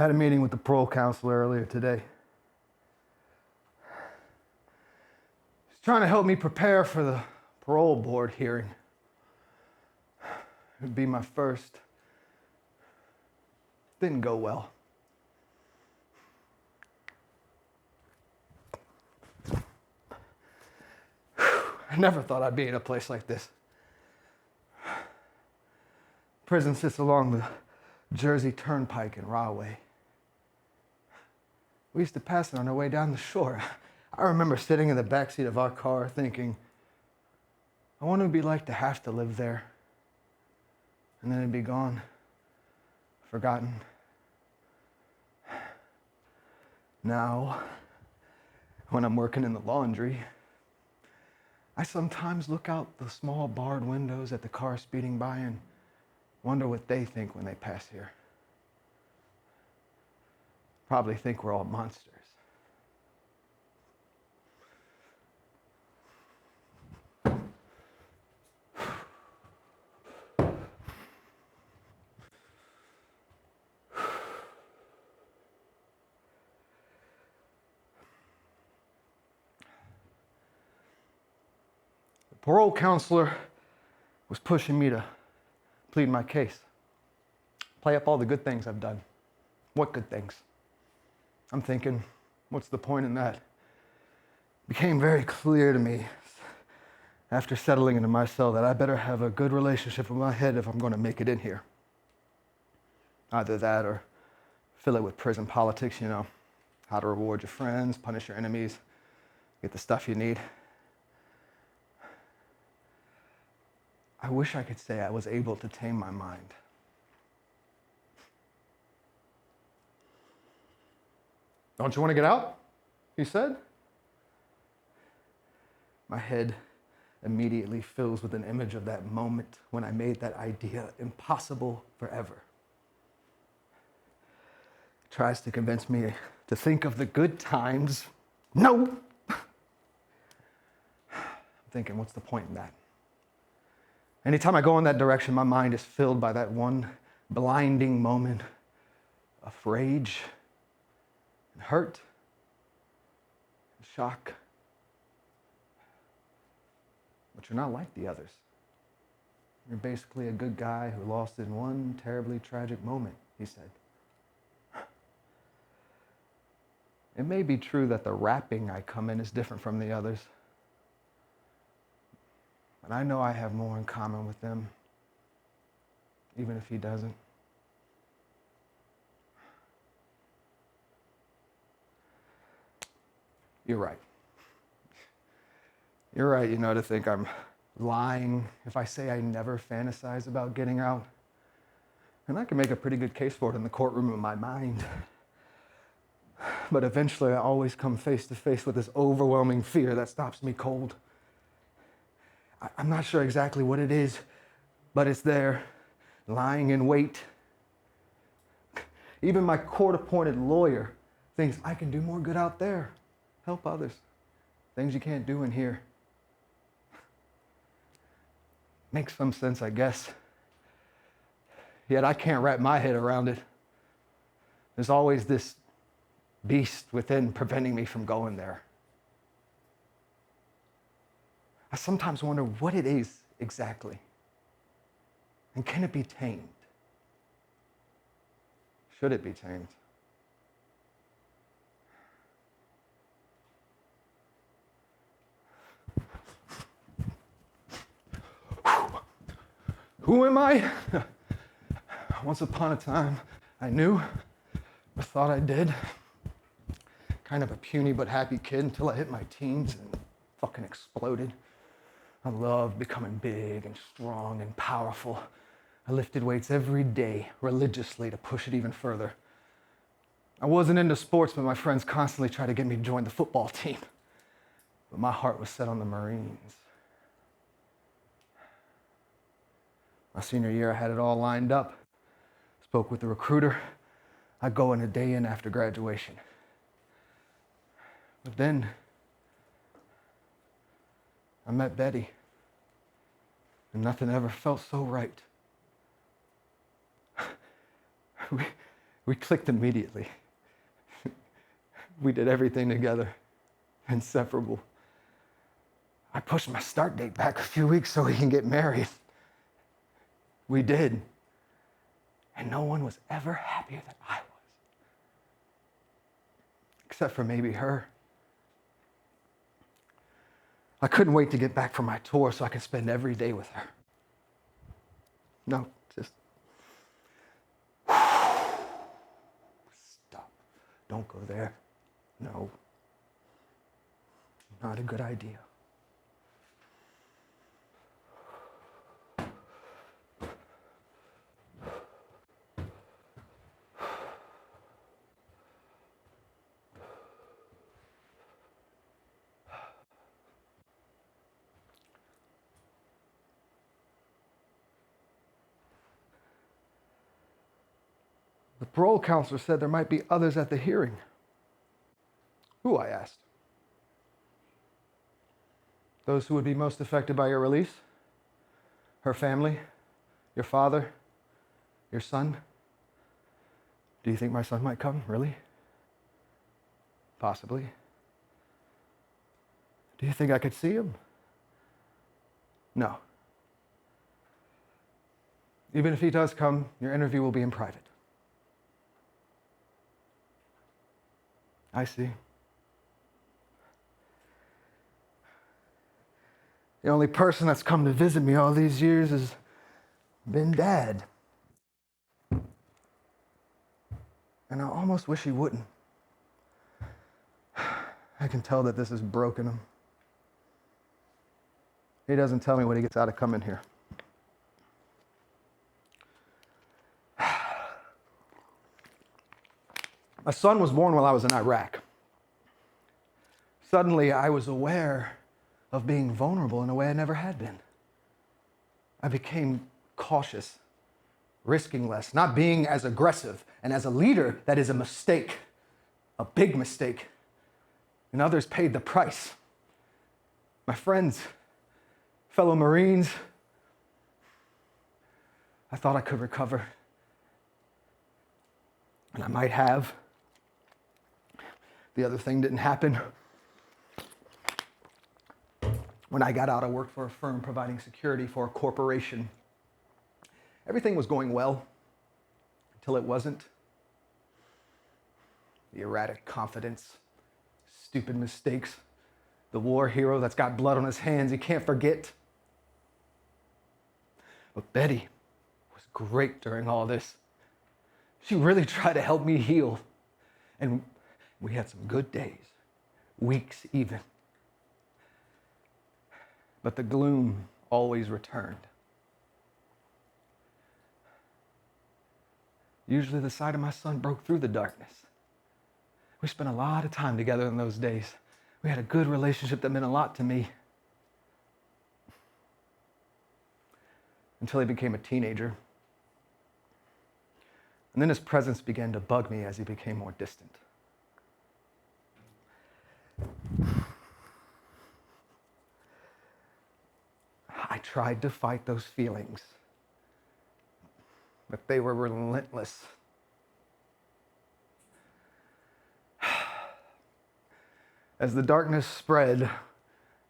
Had a meeting with the parole counselor earlier today. He's trying to help me prepare for the parole board hearing. It would be my first. Didn't go well. I never thought I'd be in a place like this. Prison sits along the Jersey Turnpike in Rahway. We used to pass it on our way down the shore. I remember sitting in the backseat of our car thinking, I wonder what it'd be like to have to live there. And then it'd be gone, forgotten. Now, when I'm working in the laundry, I sometimes look out the small barred windows at the car speeding by and wonder what they think when they pass here. Probably think we're all monsters. The parole counselor was pushing me to plead my case. Play up all the good things I've done. What good things? I'm thinking, what's the point in that? It became very clear to me after settling into my cell that I better have a good relationship with my head if I'm going to make it in here. Either that or fill it with prison politics, you know, how to reward your friends, punish your enemies, get the stuff you need. I wish I could say I was able to tame my mind. Don't you want to get out? He said. My head immediately fills with an image of that moment when I made that idea impossible forever. Tries to convince me to think of the good times. No! I'm thinking, what's the point in that? Anytime I go in that direction, my mind is filled by that one blinding moment of rage and hurt and shock. But you're not like the others. You're basically a good guy who lost in one terribly tragic moment, he said. It may be true that the wrapping I come in is different from the others. But I know I have more in common with them, even if he doesn't. You're right. You're right, you know, to think I'm lying if I say I never fantasize about getting out. And I can make a pretty good case for it in the courtroom of my mind. But eventually I always come face to face with this overwhelming fear that stops me cold. I'm not sure exactly what it is, but it's there, lying in wait. Even my court-appointed lawyer thinks I can do more good out there, help others, things you can't do in here. Makes some sense, I guess. Yet I can't wrap my head around it. There's always this beast within preventing me from going there. I sometimes wonder what it is exactly. And can it be tamed? Should it be tamed? Who am I? Once upon a time, I knew, or thought I did. Kind of a puny but happy kid until I hit my teens and fucking exploded. I loved becoming big and strong and powerful. I lifted weights every day, religiously, to push it even further. I wasn't into sports, but my friends constantly tried to get me to join the football team. But my heart was set on the Marines. My senior year, I had it all lined up. Spoke with the recruiter. I'd go in a day in after graduation. But then I met Betty, and nothing ever felt so right. We We clicked immediately. We did everything together, inseparable. I pushed my start date back a few weeks so we can get married. We did. And no one was ever happier than I was. Except for maybe her. I couldn't wait to get back from my tour so I could spend every day with her. No, just stop. Don't go there. No. Not a good idea. The parole counselor said there might be others at the hearing. Who, I asked. Those who would be most affected by your release? Her family? Your father? Your son? Do you think my son might come? Really? Possibly. Do you think I could see him? No. Even if he does come, your interview will be in private. I see. The only person that's come to visit me all these years has been Dad. And I almost wish he wouldn't. I can tell that this has broken him. He doesn't tell me when he gets out of coming here. My son was born while I was in Iraq. Suddenly, I was aware of being vulnerable in a way I never had been. I became cautious, risking less, not being as aggressive. And as a leader, that is a mistake, a big mistake. And others paid the price. My friends, fellow Marines, I thought I could recover. And I might have. The other thing didn't happen. When I got out, I worked for a firm providing security for a corporation. Everything was going well until it wasn't. The erratic confidence, stupid mistakes, the war hero that's got blood on his hands he can't forget. But Betty was great during all this. She really tried to help me heal. And we had some good days, weeks even. But the gloom always returned. Usually the sight of my son broke through the darkness. We spent a lot of time together in those days. We had a good relationship that meant a lot to me. Until he became a teenager. And then his presence began to bug me as he became more distant. I tried to fight those feelings, but they were relentless. As the darkness spread,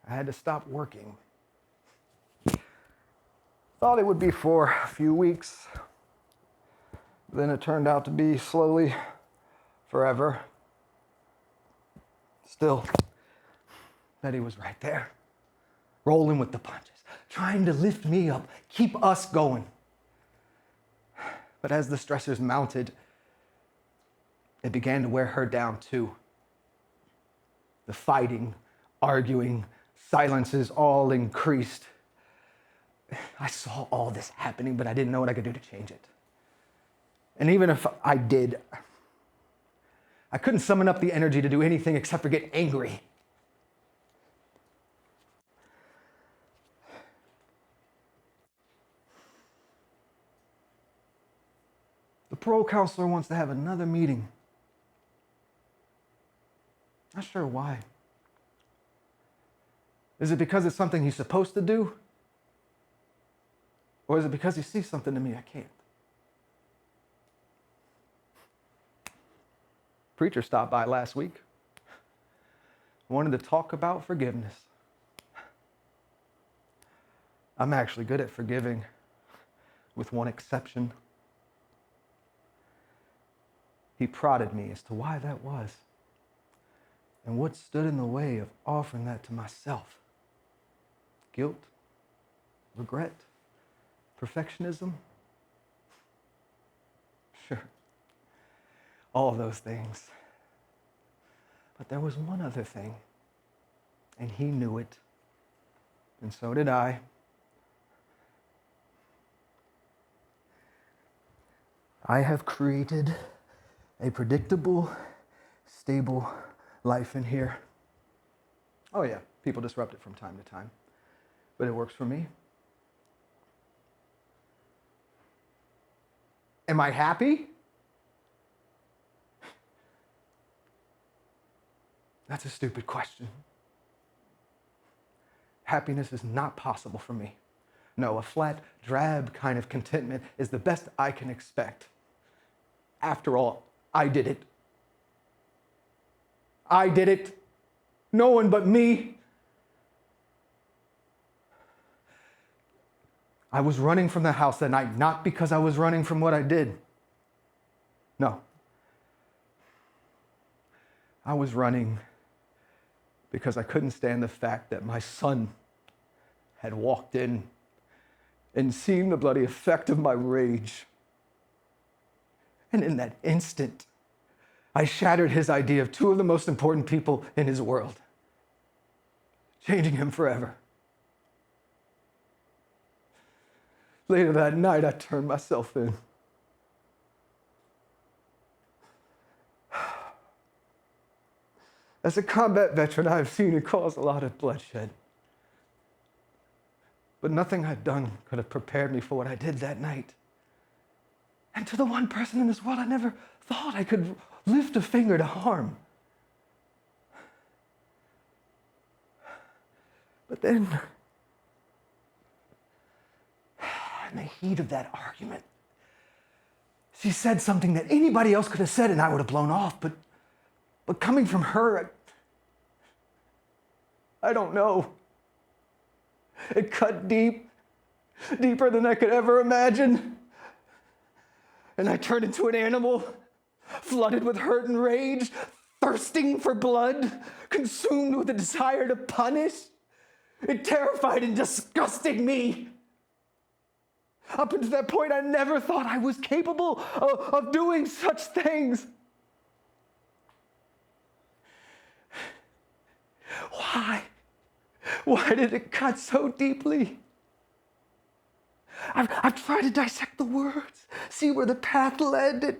I had to stop working. Thought it would be for a few weeks. Then it turned out to be slowly forever. Still, Betty was right there, rolling with the punches, trying to lift me up, keep us going. But as the stressors mounted, it began to wear her down too. The fighting, arguing, silences all increased. I saw all this happening, but I didn't know what I could do to change it. And even if I did, I couldn't summon up the energy to do anything except for get angry. The parole counselor wants to have another meeting. Not sure why. Is it because it's something he's supposed to do? Or is it because he sees something in me I can't? Preacher stopped by last week. Wanted to talk about forgiveness. I'm actually good at forgiving, with one exception. He prodded me as to why that was, and what stood in the way of offering that to myself. Guilt, regret, perfectionism. Sure, all those things. But there was one other thing, and he knew it, and so did I. I have created a predictable, stable life in here. Oh yeah, people disrupt it from time to time, but it works for me. Am I happy? That's a stupid question. Happiness is not possible for me. No, a flat, drab kind of contentment is the best I can expect. After all, I did it. I did it. No one but me. I was running from the house that night, not because I was running from what I did. No. I was running because I couldn't stand the fact that my son had walked in and seen the bloody effect of my rage. And in that instant, I shattered his idea of two of the most important people in his world, changing him forever. Later that night, I turned myself in. As a combat veteran, I have seen it cause a lot of bloodshed. But nothing I'd done could have prepared me for what I did that night. And to the one person in this world I never thought I could lift a finger to harm. But then, in the heat of that argument, she said something that anybody else could have said and I would have blown off, but coming from her, I don't know. It cut deep, deeper than I could ever imagine. And I turned into an animal, flooded with hurt and rage, thirsting for blood, consumed with a desire to punish. It terrified and disgusted me. Up until that point, I never thought I was capable of doing such things. Why? Why did it cut so deeply? I've tried to dissect the words, see where the path led.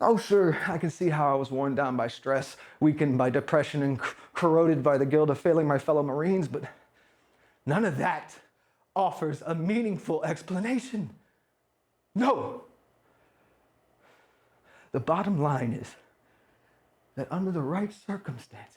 Oh, sure, I can see how I was worn down by stress, weakened by depression, and corroded by the guilt of failing my fellow Marines, but none of that offers a meaningful explanation. No. The bottom line is that under the right circumstances,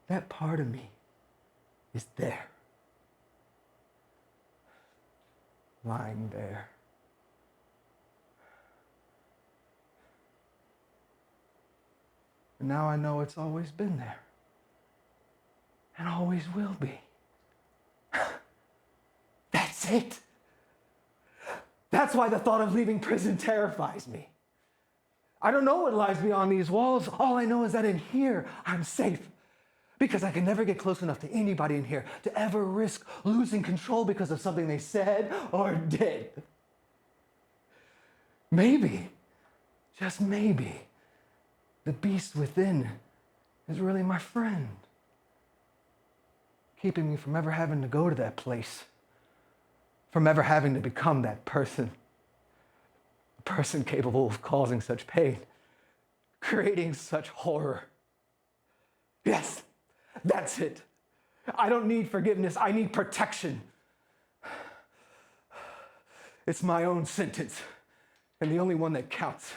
that part of me is there. Lying there. And now I know it's always been there. And always will be. That's it. That's why the thought of leaving prison terrifies me. I don't know what lies beyond these walls. All I know is that in here, I'm safe. Because I can never get close enough to anybody in here to ever risk losing control because of something they said or did. Maybe, just maybe, the beast within is really my friend, keeping me from ever having to go to that place, from ever having to become that person, a person capable of causing such pain, creating such horror. Yes. That's it. I don't need forgiveness. I need protection. It's my own sentence, and the only one that counts.